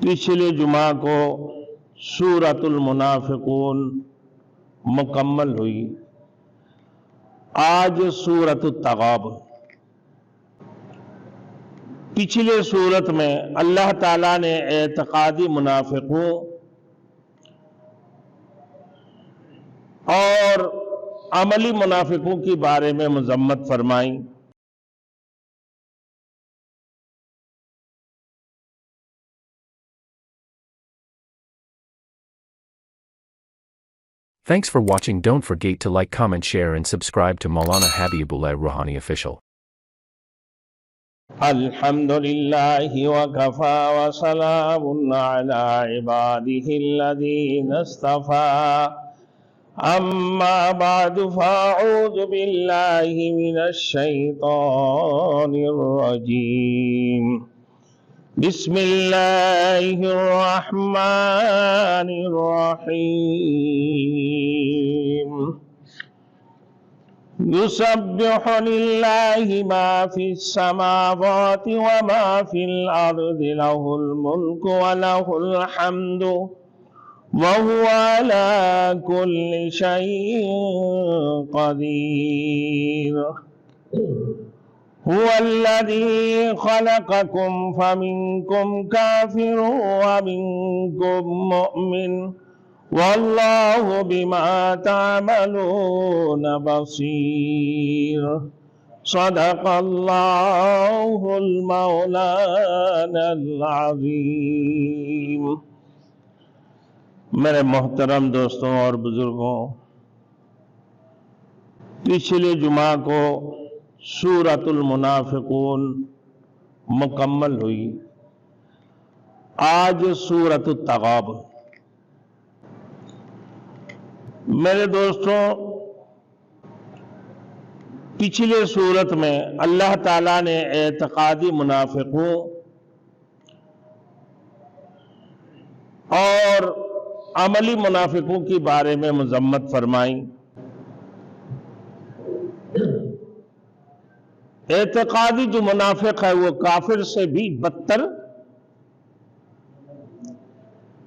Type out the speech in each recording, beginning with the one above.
पिछले जुमा को सूरतुल मुनाफिकून मुकम्मल हुई। आज सूरतुत तगाबुन। पिछले सूरत में अल्लाह ताला ने एतकादी मुनाफिकों और अमली मुनाफिकों के बारे में मजम्मत फरमाई। Thanks for watching. Don't forget to like, comment, share and subscribe to Maulana Habibullah Ruhani Official. अल्हम्दुलिल्लाहि व कफ़ा व सलामुन अला इबादिहिल्लज़ीना इस्तफ़ा अम्मा बअदु फ़अऊज़ु बिल्लाहि मिनश शैतानिर रजीम। बिस्मिल्लाहिर रहमानिर रहीम। युसब्बिहु लिल्लाहि मा फिस समावाति व मा फिल अर्दि लहुल मुल्कु व लहुल हम्दु व हुवा अला कुल्लि शैइन क़दीर। हुवल्लज़ी ख़लक़कुम फ़मिनकुम काफ़िरुन व मिनकुम मुअमिन वल्लाहु बिमा तामलून बसीर। सदक़ल्लाहुल मौलानल अज़ीम। मेरे मोहतरम दोस्तों और बुजुर्गों, पिछले जुमा को सूरतुल मुनाफिकून मुकम्मल हुई। आज सूरतुत तगाबुन। मेरे दोस्तों, पिछले सूरत में अल्लाह ताला ने एतकादी मुनाफिकों और अमली मुनाफिकों के बारे में मजम्मत फरमाई। एतकादी जो मुनाफिक है वो काफिर से भी बदतर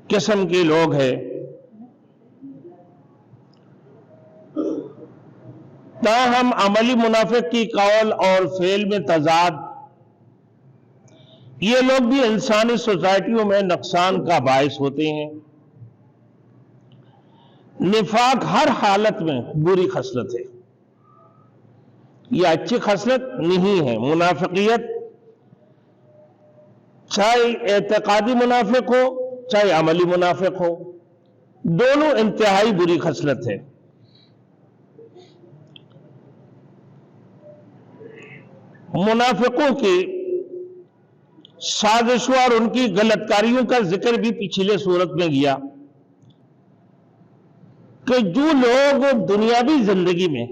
किस्म के लोग हैं। ताहम अमली मुनाफिक की कौल और फेल में तजाद, ये लोग भी इंसानी सोसाइटियों में नुकसान का बायस होते हैं। निफाक हर हालत में बुरी खसलत है, यह अच्छी खसलत नहीं है। मुनाफिकियत चाहे एतकादी मुनाफिक हो चाहे अमली मुनाफिक हो, दोनों इंतहाई बुरी खसलत है। मुनाफिकों की साजिशों और उनकी गलतकारियों का जिक्र भी पिछले सूरत में किया कि जो लोग दुनियावी जिंदगी में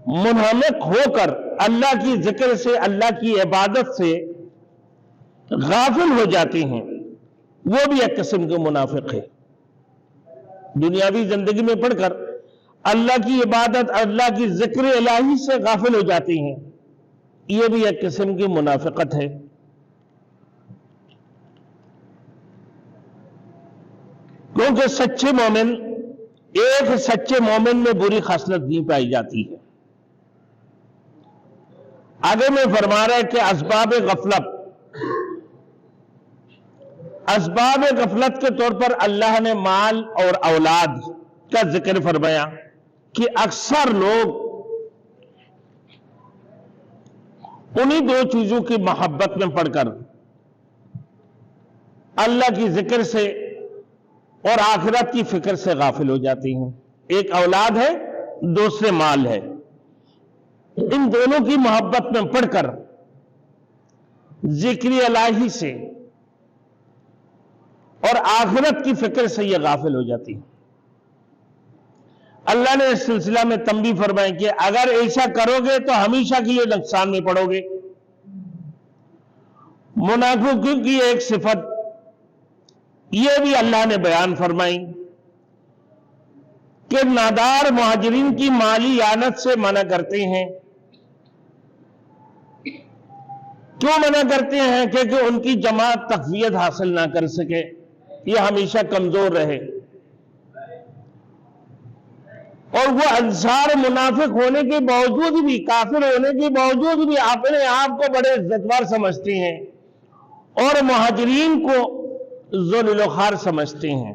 मुनहमिक होकर अल्लाह की जिक्र से, अल्लाह की इबादत से गाफिल हो जाते हैं, वो भी एक किस्म के मुनाफिक है। दुनियावी जिंदगी में पढ़कर अल्लाह की इबादत, अल्लाह की जिक्र इलाही से गाफिल हो जाती हैं, ये भी एक किस्म की मुनाफिकत है। क्योंकि सच्चे मोमिन, एक सच्चे मोमिन में बुरी खसलत नहीं पाई जाती है। आगे में फरमा रहा है कि असबाब गफलत के तौर पर अल्लाह ने माल और औलाद का जिक्र फरमाया कि अक्सर लोग उन्हीं दो चीजों की मोहब्बत में पड़कर अल्लाह की जिक्र से और आखिरत की फिक्र से गाफिल हो जाती हैं। एक औलाद है, दूसरे माल है। इन दोनों की मोहब्बत में पड़कर जिक्र इलाही से और आखिरत की फिक्र से यह गाफिल हो जाती है। अल्लाह ने इस सिलसिला में तंबी फरमाई कि अगर ऐसा करोगे तो हमेशा के लिए नुकसान में पड़ोगे। मुनाफिकों की एक सिफत यह भी अल्लाह ने बयान फरमाई कि नादार मुहाजिरीन की माली आनत से मना करते हैं کیوں منع کرتے ہیں؟ کہ ان کی جماعت تقویت حاصل نہ کر سکے، یہ ہمیشہ کمزور رہے، اور وہ انصار منافق ہونے کے باوجود بھی، کافر ہونے کے باوجود بھی اپنے آپ کو بڑے عزتوار سمجھتے ہیں اور مہاجرین کو ذلیل و خوار سمجھتے ہیں۔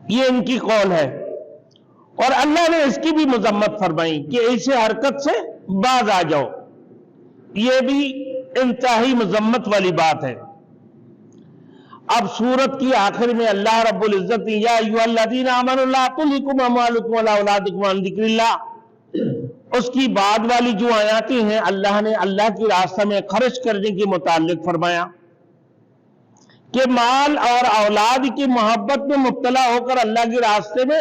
یہ ان کی قول ہے، اور اللہ نے اس کی بھی مذمت فرمائی کہ ایسے حرکت سے باز آ جاؤ، یہ بھی انتہائی مذمت والی بات ہے۔ اب سورت کی آخر میں اللہ رب العزت یا ایھا الذین آمنوا لا تلھکم اموالکم ولا اولادکم عن ذکر اللہ، اس کی بعد والی جو آیاتیں ہیں اللہ نے اللہ کی راستہ میں خرچ کرنے کے متعلق فرمایا کہ مال اور اولاد کی محبت میں مبتلا ہو کر اللہ کے راستے میں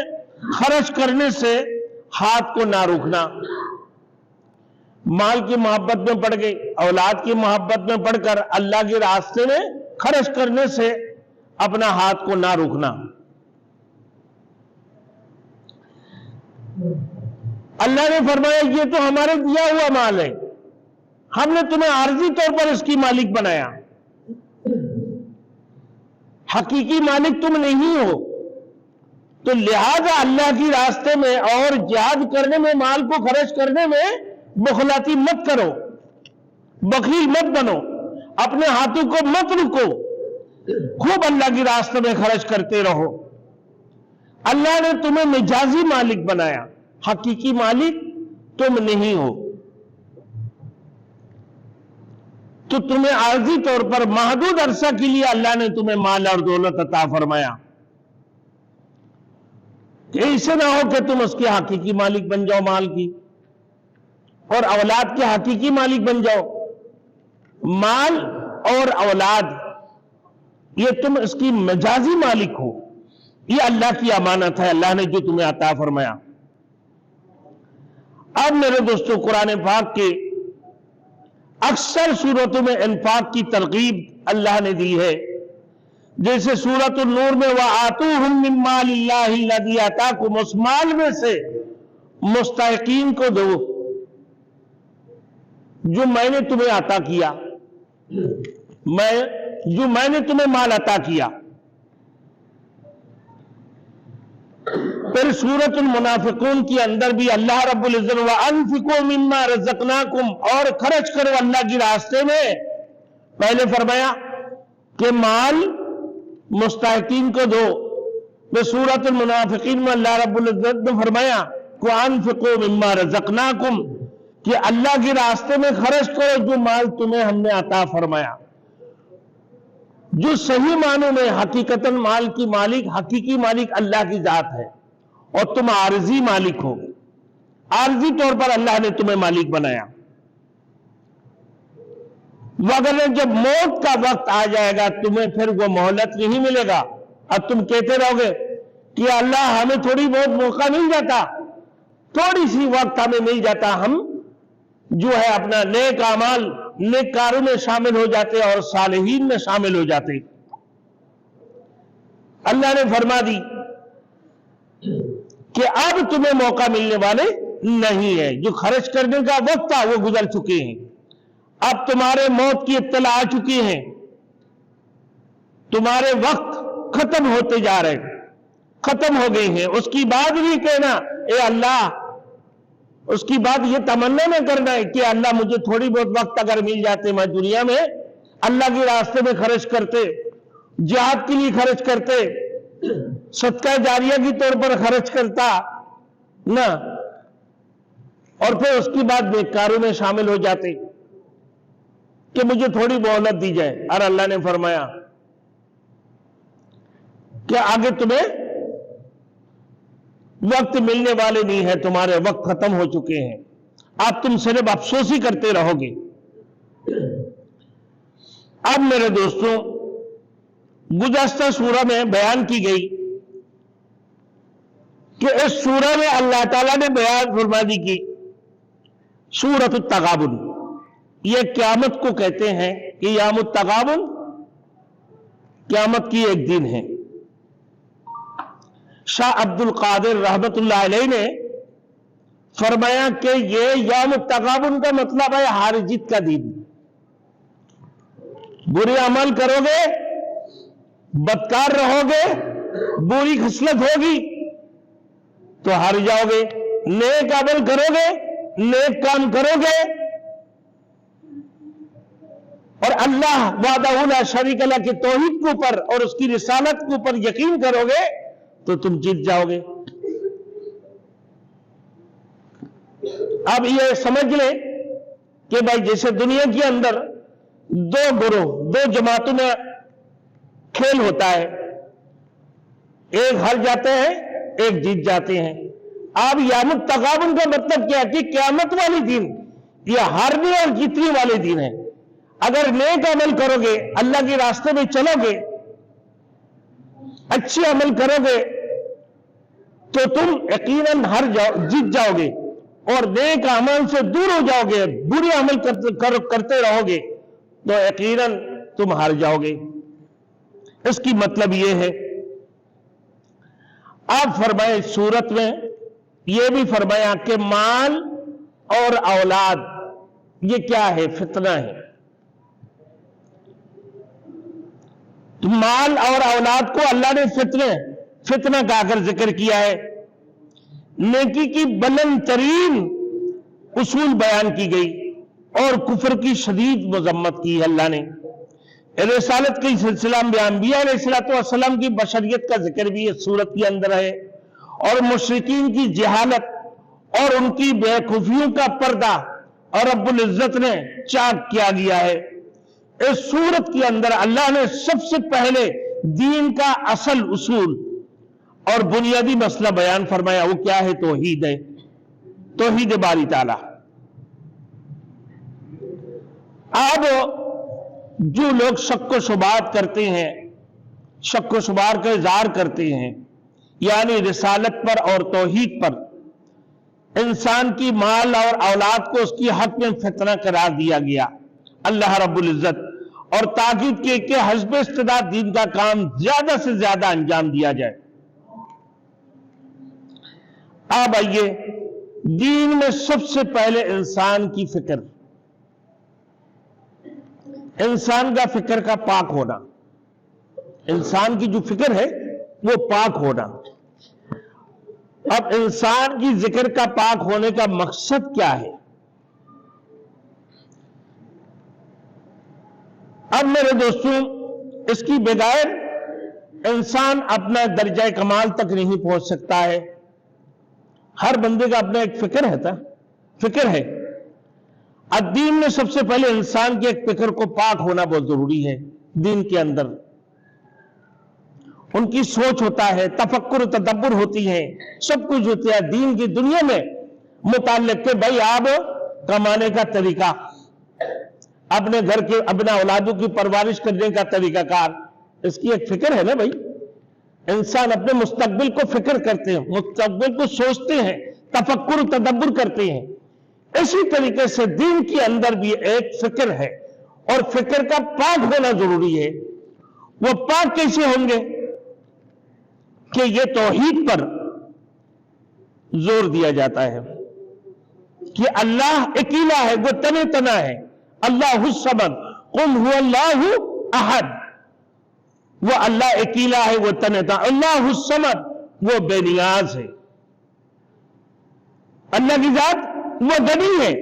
خرچ کرنے سے ہاتھ کو نہ روکنا۔ مال کی محبت میں پڑ گئی، اولاد کی محبت میں پڑ کر اللہ کے راستے میں خرچ کرنے سے اپنا ہاتھ کو نہ روکنا۔ اللہ نے فرمایا یہ تو ہمارے دیا ہوا مال ہے، ہم نے تمہیں عارضی طور پر اس کی مالک بنایا، حقیقی مالک تم نہیں ہو، تو لہذا اللہ کی راستے میں اور جہاد کرنے میں، مال کو خرچ کرنے میں بخلاتی مت کرو، بخیل مت بنو، اپنے ہاتھوں کو مت رکو، خوب اللہ کی راستے میں خرچ کرتے رہو۔ اللہ نے تمہیں مجازی مالک بنایا، حقیقی مالک تم نہیں ہو، تو تمہیں عارضی طور پر محدود عرصہ کے لیے اللہ نے تمہیں مال اور دولت عطا فرمایا، کہ ایسے نہ ہو کہ تم اس کے حقیقی مالک بن جاؤ، مال کی اور اولاد کے حقیقی مالک بن جاؤ۔ مال اور اولاد یہ تم اس کی مجازی مالک ہو، یہ اللہ کی امانت ہے، اللہ نے جو تمہیں عطا فرمایا۔ اب میرے دوستو، قرآن پاک کے اکثر سورتوں میں انفاق کی ترغیب اللہ نے دی ہے، جیسے سورۃ النور میں وَآتُوهُم مِّن مَّالِ اللَّهِ الَّذِي آتَاكُمْ، اس مال میں سے مستحقین کو دو جو میں نے تمہیں عطا کیا، جو میں نے تمہیں مال عطا کیا۔ پھر سورۃ المنافقون کے اندر بھی اللہ رب العزت وَأَنفِقُوا مِمَّا رَزَقْنَاكُمْ، اور خرچ کرو اللہ کے راستے میں، پہلے فرمایا کہ مال مستحقین کو دو، پھر سورۃ المنافقین میں اللہ رب العزت نے فرمایا وَأَنفِقُوا مِمَّا رَزَقْنَاكُمْ، کہ اللہ کے راستے میں خرچ کرو جو مال تمہیں ہم نے عطا فرمایا۔ جو صحیح معنوں میں حقیقتاً مال کی مالک، حقیقی مالک اللہ کی ذات ہے، اور تم عارضی مالک ہو، عارضی طور پر اللہ نے تمہیں مالک بنایا۔ وغیرہ جب موت کا وقت آ جائے گا تمہیں پھر وہ مہلت نہیں ملے گا، اب تم کہتے رہو گے کہ اللہ ہمیں تھوڑی بہت موقع مل جاتا، تھوڑی سی وقت ہمیں مل جاتا، ہم جو ہے اپنا نیک اعمال، نیک کاروں میں شامل ہو جاتے اور صالحین میں شامل ہو جاتے۔ اللہ نے فرما دی کہ اب تمہیں موقع ملنے والے نہیں ہے، جو خرچ کرنے کا وقت تھا وہ گزر چکے ہیں، اب تمہارے موت کی اطلاع آ چکی ہیں، تمہارے وقت ختم ہوتے جا رہے ہیں، ختم ہو گئے ہیں۔ اس کی بعد بھی کہنا اے اللہ، اس کی بعد یہ تمنا نہ کرنا ہے کہ اللہ مجھے تھوڑی بہت وقت اگر مل جاتے، میں دنیا میں اللہ کے راستے میں خرچ کرتے، جہاد کے لیے خرچ کرتے، صدقہ جاریہ کی طور پر خرچ کرتا نہ، اور پھر اس کی بعد نیکاروں میں شامل ہو جاتے کہ مجھے تھوڑی مہلت دی جائے۔ اور اللہ نے فرمایا کہ آگے تمہیں وقت ملنے والے نہیں ہے، تمہارے وقت ختم ہو چکے ہیں، اب تم صرف افسوس ہی کرتے رہو گے۔ اب میرے دوستوں، گزشتہ سورہ میں بیان کی گئی کہ اس سورہ میں اللہ تعالیٰ نے بیان فرما دی کی سورۃ التغابن، یہ قیامت کو کہتے ہیں کہ یوم التغابن قیامت کی ایک دن ہے۔ شاہ عبد القادر رحمت اللہ علیہ نے फरमाया कि ये यौम तगाबुन का मतलब है हार जीत का दिन। बुरे अमल करोगे, बदकार रहोगे, बुरी खसलत होगी तो हार जाओगे। नेक अमल करोगे, नेक काम करोगे और अल्लाह वाहदहू ला शरीक लह की तौहीद के ऊपर और उसकी रिसालत के ऊपर यकीन करोगे तो तुम जीत जाओगे। अब ये समझ ले कि भाई जैसे दुनिया के अंदर दो गुरोह, दो जमातों में खेल होता है, एक हार जाते हैं, एक जीत जाते हैं। अब यामुत तगाबुन का मतलब क्या है कि क़यामत वाले दिन ये हारने और जीतने वाले दिन है। अगर नेक अमल करोगे, अल्लाह के रास्ते में चलोगे, अच्छे अमल करोगे तो तुम यकीनन जीत जाओगे और नेक अमल से दूर हो जाओगे, बुरे अमल करते रहोगे तो यकीनन तुम हार जाओगे। इसकी मतलब यह है। आप फरमाए सूरत में यह भी फरमाया कि माल और औलाद ये क्या है? फितना है। तो माल और औलाद को अल्लाह ने फितना कहकर जिक्र किया है। नेकी की बुलंद तरीन उसूल बयान की गई और कुफर की शदीद मजम्मत की है अल्लाह ने। रिसालत के सिलसिला में अंबिया अलैहिस्सलाम की बशरियत का जिक्र भी इस सूरत के अंदर है और मुशरिकीन की जहालत और उनकी बेवकूफियों का पर्दा और रब्बुल इज्जत ने चाक किया गया है। इस सूरत के अंदर अल्लाह ने सबसे पहले दीन का असल उसूल और बुनियादी मसला बयान फरमाया। वो क्या है? तौहीद है, तौहीद बारी ताला। अब जो लोग शक व शुबात करते हैं, शक व शुबात का इजहार करते हैं, यानी रिसालत पर और तौहीद पर, इंसान की माल और औलाद को उसकी हक में फितना करार दिया गया अल्लाह रब्बुल इज्जत, और ताकीद के कि हस्ब इस्तिदात दीन का काम ज्यादा से ज्यादा अंजाम दिया जाए। अब आइए, दीन में सबसे पहले इंसान की फिक्र, इंसान का फिक्र का पाक होना, इंसान की जो फिक्र है वो पाक होना। अब इंसान की जिक्र का पाक होने का मकसद क्या है? अब मेरे दोस्तों, इसकी बगैर इंसान अपना दर्जा कमाल तक नहीं पहुंच सकता है। हर बंदे का अपना एक फिक्र है। दीन में सबसे पहले इंसान के एक फिक्र को पाक होना बहुत जरूरी है। दीन के अंदर उनकी सोच होता है, तफक्कुर तदब्बुर होती है, सब कुछ होता है दीन की दुनिया में मुताल्लिक के भाई आप कमाने का तरीका, अपने घर के अपने औलादों की परवरिश करने का तरीकाकार, इसकी एक फिक्र है ना भाई। इंसान अपने मुस्तकबिल को फिक्र करते हैं, मुस्तकबिल को सोचते हैं, तफक्कुर तदब्बुर करते हैं। इसी तरीके से दीन के अंदर भी एक फिक्र है और फिक्र का पाक होना जरूरी है। वो पाक कैसे होंगे? कि ये तौहीद पर जोर दिया जाता है कि अल्लाह अकेला है, वो तने तना है। अल्लाहु समद कुल हुवल्लाहु अहद, वो अल्लाह अकेला है, वो तने तना। अल्लाहु समद, वो बेनियाज है। अल्लाह की जात वो गनी है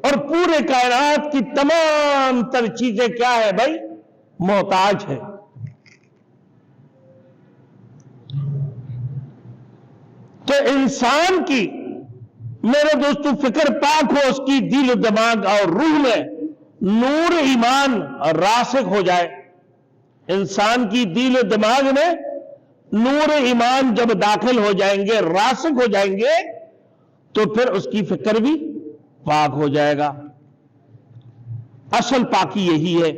और पूरे कायनात की तमाम तर चीजें क्या है भाई? मोहताज है। तो इंसान की मेरे दोस्तों फिक्र पाक हो, उसकी दिल दिमाग और रूह में नूर ईमान रासिक हो जाए। इंसान की दिल दिमाग में नूर ईमान जब दाखिल हो जाएंगे, रासिक हो जाएंगे, तो फिर उसकी फिक्र भी पाक हो जाएगा। असल पाकी यही है।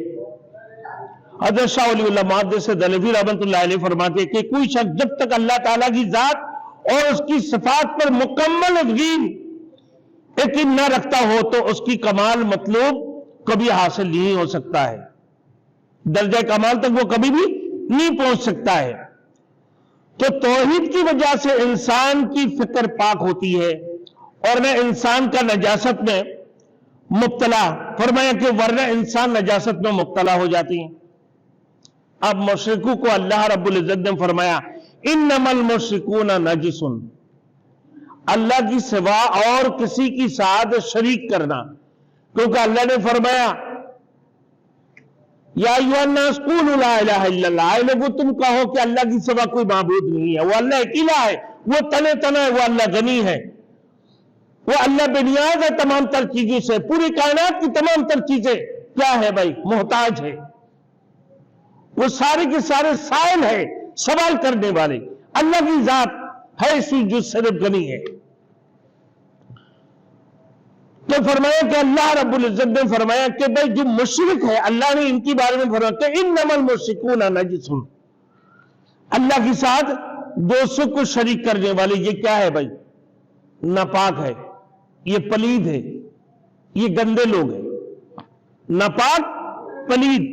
हज़रत शाह वली उल्लाह मुहद्दिस दहलवी रहमतुल्लाह अलैह फरमाते कि कोई शख्स जब तक अल्लाह ताला की जात और उसकी सिफात पर मुकम्मल यकीन न रखता हो तो उसकी कमाल मतलूब कभी हासिल नहीं हो सकता है। दर्जा कमाल तक वो कभी भी नहीं पहुंच सकता है। तो तौहीद की वजह से इंसान की फिक्र पाक होती है اور نہ انسان کا نجاست میں مبتلا. فرمایا کہ ورنہ انسان نجاست میں مبتلا ہو جاتی ہیں. اب مشرکوں کو اللہ رب العزت نے فرمایا انما المشرکون نجس، اللہ کی سوا اور کسی کی ساتھ شریک کرنا. کیونکہ اللہ نے فرمایا یا ایھا الناس قولوا لا الہ الا اللہ، اے لوگوں تم کہو کہ اللہ کی سوا کوئی معبود نہیں ہے، وہ اللہ اکیلا ہے، وہ تنے تنا ہے، وہ اللہ غنی ہے، وہ اللہ بے نیاز ہے تمام تر چیزوں سے، پوری کائنات کی تمام تر چیزیں کیا ہے بھائی؟ محتاج ہے. وہ سارے کے سارے سائل ہے، سوال کرنے والے. اللہ کی ذات ہے جو صرف غنی ہے. تو فرمایا کہ اللہ رب العزت نے فرمایا کہ بھائی جو مشرک ہے، اللہ نے ان کی بارے میں فرمایا کہ انما المشرکون نجس، اللہ کے ساتھ دوستوں کو شریک کرنے والے یہ کیا ہے بھائی؟ ناپاک ہے، یہ پلید ہے، یہ گندے لوگ ہیں. ناپاک پلید،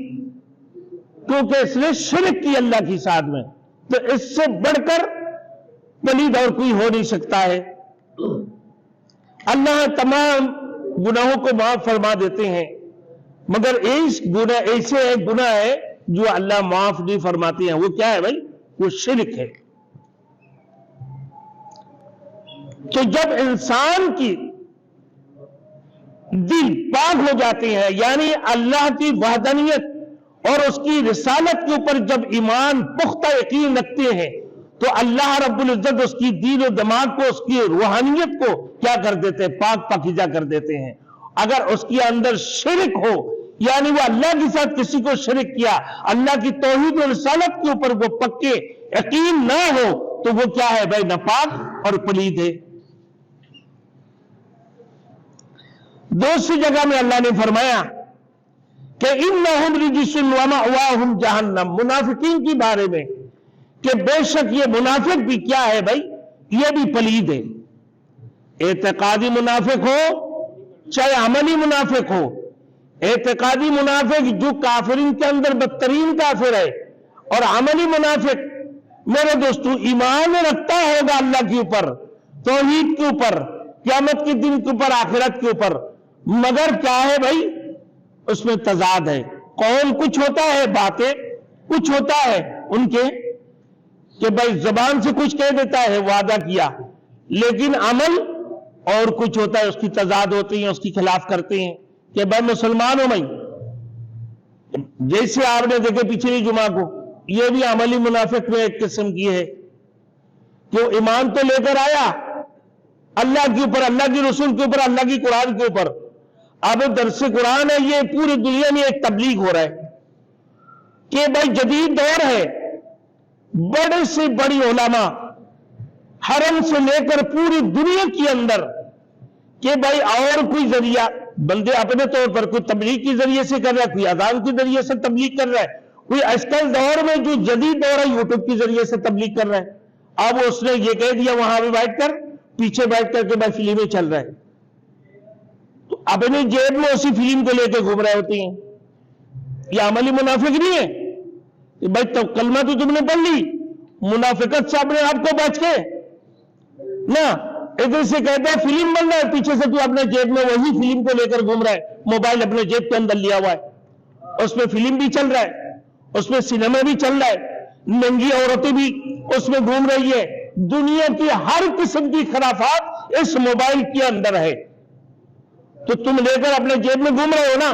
کیونکہ اس نے شرک کی اللہ کے ساتھ میں، تو اس سے بڑھ کر پلید اور کوئی ہو نہیں سکتا ہے. اللہ تمام گناہوں کو معاف فرما دیتے ہیں، مگر ایسے ایک گناہ ہے جو اللہ معاف نہیں فرماتے ہیں. وہ کیا ہے بھائی؟ وہ شرک ہے. تو جب انسان کی دل پاک ہو جاتے ہیں، یعنی اللہ کی وحدانیت اور اس کی رسالت کے اوپر جب ایمان پختہ یقین رکھتے ہیں، تو اللہ رب العزت اس کی دل و دماغ کو، اس کی روحانیت کو کیا کر دیتے ہیں؟ پاک پاکیزہ کر دیتے ہیں. اگر اس کے اندر شرک ہو، یعنی وہ اللہ کے ساتھ کسی کو شرک کیا، اللہ کی توحید و رسالت کے اوپر وہ پکے یقین نہ ہو، تو وہ کیا ہے بھائی؟ ناپاک اور پلید ہے. دوسری جگہ میں اللہ نے فرمایا کہ انہم رجس ومأواہم جہنم، منافقین کی بارے میں کہ بے شک یہ منافق بھی کیا ہے بھائی؟ یہ بھی پلید ہے. اعتقادی منافق ہو چاہے عملی منافق ہو. اعتقادی منافق جو کافرین کے اندر بدترین کافر ہے، اور عملی منافق میرے دوستو ایمان رکھتا ہوگا اللہ کے اوپر، توحید کے اوپر، قیامت کے دن کے اوپر، آخرت کے اوپر، مگر کیا ہے بھائی؟ اس میں تضاد ہے. قول کچھ ہوتا ہے، باتیں کچھ ہوتا ہے ان کے کہ بھائی زبان سے کچھ کہہ دیتا ہے، وعدہ کیا، لیکن عمل اور کچھ ہوتا ہے، اس کی تضاد ہوتی ہیں، اس کی خلاف کرتے ہیں کہ بھائی مسلمان ہو میں. جیسے آپ نے دیکھے پچھلی جمعہ کو، یہ بھی عملی منافق میں ایک قسم کی ہے کہ وہ ایمان تو لے کر آیا اللہ کے اوپر، اللہ کی رسول کے اوپر، اللہ کی قرآن کے اوپر. اب درس قرآن ہے، یہ پوری دنیا میں ایک تبلیغ ہو رہا ہے کہ بھائی جدید دور ہے، بڑے سے بڑی علماء حرم سے لے کر پوری دنیا کے اندر کہ بھائی اور کوئی ذریعہ، بندے اپنے طور پر کوئی تبلیغ کے ذریعے سے کر رہا ہے، کوئی اذان کے ذریعے سے تبلیغ کر رہا ہے، کوئی آج کل دور میں جو جدید دور ہے یوٹیوب کے ذریعے سے تبلیغ کر رہا ہے. اب اس نے یہ کہہ دیا وہاں بھی بیٹھ کر، پیچھے بیٹھ کر کے بھائی فلمیں چل رہا ہے، تو اپنی جیب میں اسی فلم کو لے کے گھوم رہے ہوتے ہیں. یہ عملی منافق نہیں ہے کہ بھائی تو کلمہ تو تم نے پڑھ لی، منافقت سے اپنے آپ کو بچ کے نہ. ادھر سے کہتا ہے فلم بن رہا ہے، پیچھے سے تو اپنے جیب میں وہی فلم کو لے کر گھوم رہا ہے، موبائل اپنے جیب کے اندر لیا ہوا ہے، اس میں فلم بھی چل رہا ہے، اس میں سینما بھی چل رہا ہے، ننگی عورتیں بھی اس میں گھوم رہی ہے. دنیا کی ہر قسم کی خرافات اس موبائل کے اندر ہے، تو تم لے کر اپنے جیب میں گھوم رہے ہو نا.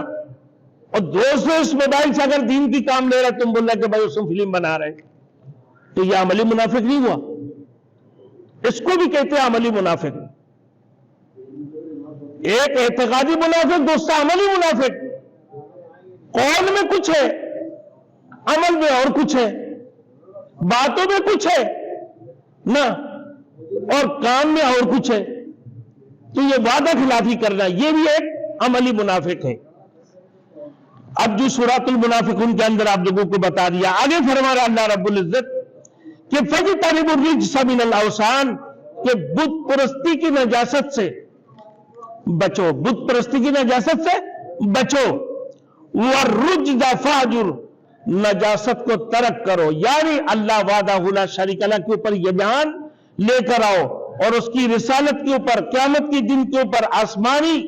اور دوست اس موبائل سے اگر دین کی کام لے رہا ہے، تم بول رہے کہ بھائی اس میں فلم بنا رہے، تو یہ عملی منافق نہیں ہوا؟ اس کو بھی کہتے ہیں عملی منافق. ایک اعتقادی منافق، دوسرا عملی منافق. قول میں کچھ ہے، عمل میں اور کچھ ہے، باتوں میں کچھ ہے نہ، اور کام میں اور کچھ ہے. تو یہ وعدہ خلافی کرنا، یہ بھی ایک عملی منافق ہے. اب جو سورۃ المنافقون کے اندر آپ لوگوں کو بتا دیا، آگے فرما رہا اللہ رب العزت کہ فَاجْتَنِبُوا الرِّجْسَ مِنَ الْأَوْثَانِ، کہ بت پرستی کی نجاست سے بچو، بت پرستی کی نجاست سے بچو. وَالرُّجْزَ فَاهْجُرْ، نجاست کو ترک کرو. یعنی اللہ وحدہ لا شریک لہ کے اوپر یہ بیان لے کر آؤ और उसकी रिसालत के ऊपर, क़यामत के दिन के ऊपर, आसमानी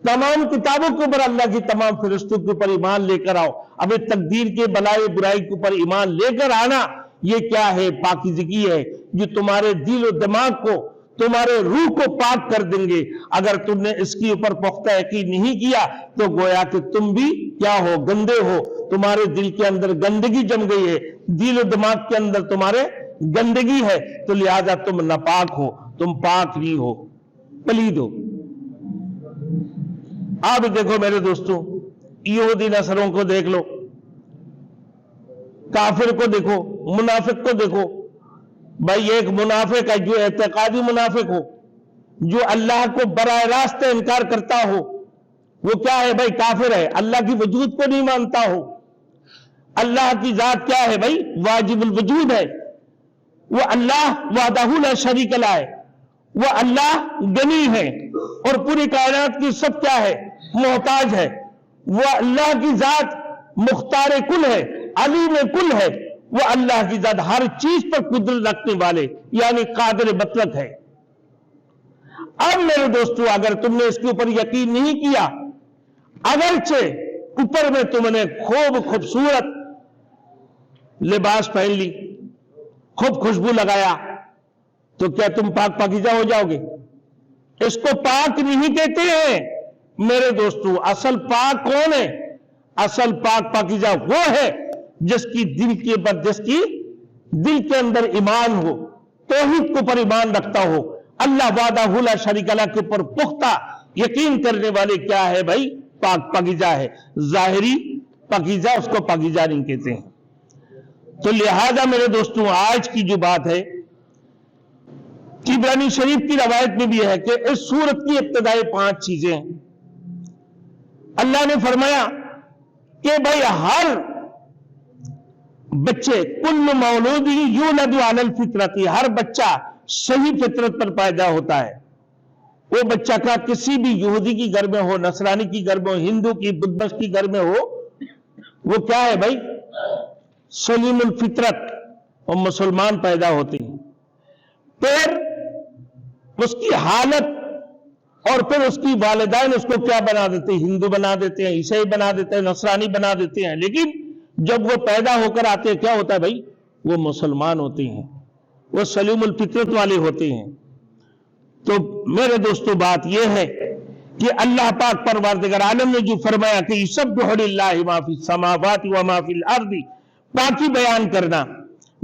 तमाम किताबों के ऊपर, अल्लाह की तमाम फरिश्तों के ऊपर ईमान लेकर आओ। अब ये तकदीर के भलाई बुराई के ऊपर ईमान लेकर आना, ये क्या है? पाकीज़गी है, जो तुम्हारे दिल और दिमाग को, तुम्हारे रूह को पाक कर देंगे। अगर तुमने इसके ऊपर पुख्ता यकीन नहीं किया तो गोया कि तुम भी क्या हो? गंदे हो। तुम्हारे दिल के अंदर गंदगी जम गई है, दिल और दिमाग के अंदर तुम्हारे गंदगी है, तो लिहाजा तुम नापाक हो, तुम पाक नहीं हो, पलीद हो। आप देखो मेरे दोस्तों, यहूदी नसरों को देख लो, काफिर को देखो, मुनाफिक को देखो। भाई एक मुनाफिक है जो एतकादी मुनाफिक हो, जो अल्लाह को बराह रास्त इनकार करता हो, वो क्या है भाई? काफिर है। अल्लाह की वजूद को नहीं मानता हो। अल्लाह की जात क्या है भाई? वाजिबुल वजूद है। वो अल्लाह वहदहू ला शरीक ला है, वो अल्लाह गनी है और पूरी कायनात की सब क्या है? मोहताज है। वो अल्लाह की जात मुख्तार कुल है, अलीम कुल है। वो अल्लाह की जात हर चीज पर कुदरत रखने वाले यानी कादिर मुतलक है। अब मेरे दोस्तों, अगर तुमने इसके ऊपर यकीन नहीं किया, अगरचे ऊपर में तुमने खूब खूबसूरत लिबास पहन ली, खूब खुशबू लगाया, तो क्या तुम पाक पाकीज़ा हो जाओगे? इसको पाक नहीं कहते हैं मेरे दोस्तों। असल पाक कौन है? असल पाक पाकीज़ा वो है जिसकी दिल के अंदर ईमान हो, तौहीद के ऊपर ईमान रखता हो, अल्लाह वाहदहू ला शरीक लह के ऊपर पुख्ता यकीन करने वाले क्या है भाई? पाक पाकीज़ा है। जाहिरी पाकीज़ा उसको पाकीज़ा नहीं कहते हैं। तो लिहाजा मेरे दोस्तों, आज की जो बात है, तिबरानी शरीफ की रवायत में भी है कि इस सूरत की इब्तिदाई 5 चीजें हैं। अल्लाह ने फरमाया कि भाई हर बच्चे, कुल्लु मौलूदी यूलदु अलल फितरती, हर बच्चा सही फितरत पर पैदा होता है। वो बच्चा का किसी भी यहूदी की घर में हो, नसरानी की घर में हो, हिंदू की, बुद्ध की घर में हो, वो क्या है भाई? सलीमुल फितरत, और मुसलमान पैदा होते हैं। फिर उसकी हालत और फिर उसकी वालिदैन उसको क्या बना देते हैं? हिंदू बना देते हैं, ईसाई बना देते हैं, नसरानी बना देते हैं। लेकिन जब वो पैदा होकर आते हैं, क्या होता है भाई? वो मुसलमान होते हैं, वो सलीमुल फितरत वाले होते हैं। तो मेरे दोस्तों, बात यह है कि अल्लाह पाक परवरदिगार आलम ने जो फरमाया कि युसब्बिहु लिल्लाहि मा फिस समावाति व मा फिल अर्दी, पाकी बयान करना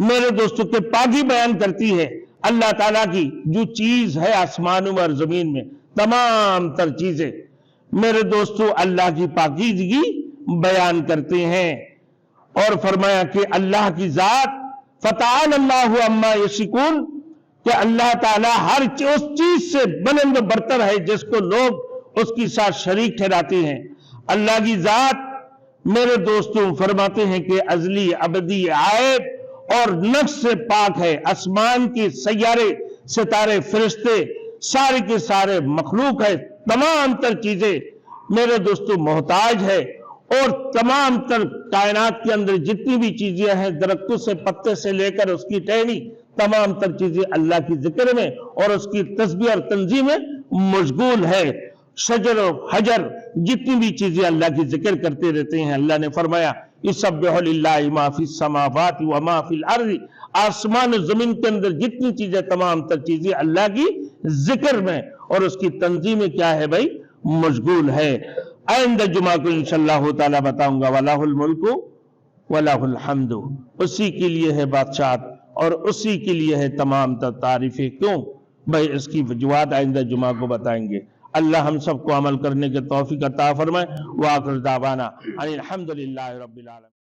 मेरे दोस्तों के पाकी बयान करती है अल्लाह ताला की जो चीज है आसमानों में और जमीन में, तमाम तर चीजें मेरे दोस्तों अल्लाह की पाकीज़गी बयान करते हैं। और फरमाया कि अल्लाह की जात फतान अल्लाहु अम्मा यशिकून, कि अल्लाह ताला हर उस चीज से बुलंद बरतर है जिसको लोग उसके साथ शरीक ठहराते हैं। अल्लाह की जात मेरे दोस्तों फरमाते हैं कि अजली अबदी आयब और नफ्स से पाक है। आसमान के सैयारे, सितारे, फरिश्ते, सारे के सारे मखलूक है, तमाम तर चीजें मेरे दोस्तों मोहताज है। और तमाम तर कायनात के अंदर जितनी भी चीजें हैं, दरख्तों से, पत्ते से लेकर उसकी टहनी, तमाम तर चीजें अल्लाह की जिक्र में और उसकी तस्बीह और तंजीम में मशगूल है। शजर और हजर जितनी भी चीजें अल्लाह की जिक्र करते रहते हैं। अल्लाह ने फरमाया युसब्बिहु लिल्लाहि मा फिस समावाति व मा फिल अर्दी, आसमान जमीन के अंदर जितनी चीजें, तमाम तर चीजें अल्लाह की जिक्र में और उसकी तंजीम में क्या है भाई? मशगूल है। आइंदा जुमा को इंशाअल्लाह ताला बताऊंगा। वलाहुल मुल्कु वलाहुल हम्दु, उसी के लिए है बादशाहत और उसी के लिए है तमाम तारीफें। क्यों भाई? इसकी वजूहात आइंदा जुमा को बताएंगे। अल्लाह हम सबको अमल करने के तौफीक अता फरमाए। व आखिर दावाना अनिल हम्दुलिल्लाहि रब्बिल आलमीन।